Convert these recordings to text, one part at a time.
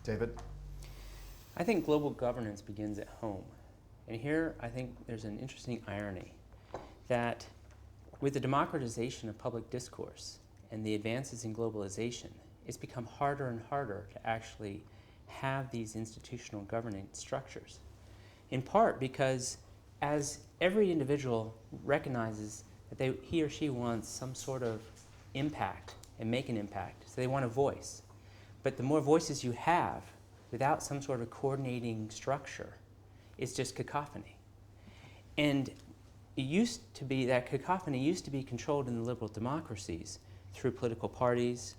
David? I think global governance begins at home. And here I think there's an interesting irony that with the democratization of public discourse and the advances in globalization, it's become harder and harder to actually have these institutional governance structures. In part because as every individual recognizes that he or she wants some sort of impact and make an impact, so they want a voice. But the more voices you have without some sort of coordinating structure, it's just cacophony. And it used to be that cacophony used to be controlled in the liberal democracies through political parties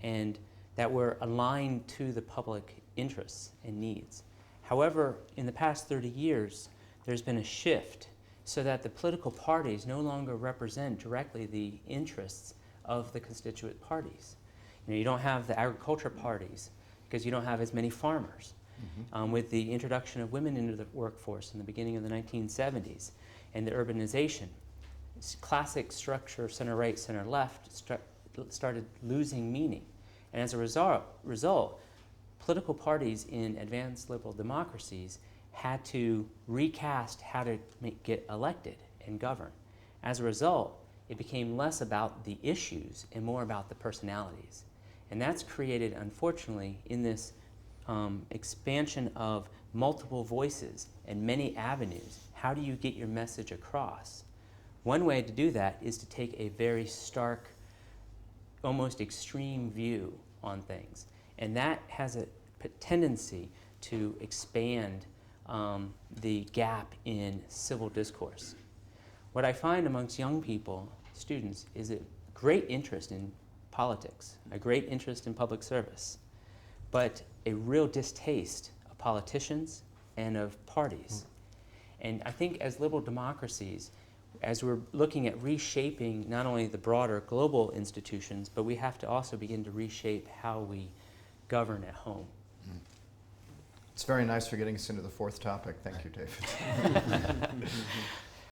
and that were aligned to the public interests and needs. However, in the past 30 years, there's been a shift so that the political parties no longer represent directly the interests of the constituent parties. You don't have the agriculture parties because you don't have as many farmers. With the introduction of women into the workforce in the beginning of the 1970s and the urbanization, classic structure, center right, center left, started losing meaning. And as a result, political parties in advanced liberal democracies had to recast how to get elected and govern. As a result, it became less about the issues and more about the personalities. And that's created, unfortunately, in this expansion of multiple voices and many avenues. How do you get your message across? One way to do that is to take a very stark, almost extreme view on things. And that has a tendency to expand the gap in civil discourse. What I find amongst young people, students, is a great interest in politics, a great interest in public service, but a real distaste of politicians and of parties. And I think as liberal democracies, as we're looking at reshaping not only the broader global institutions, but we have to also begin to reshape how we govern at home. It's very nice for getting us into the fourth topic. Thank you, David.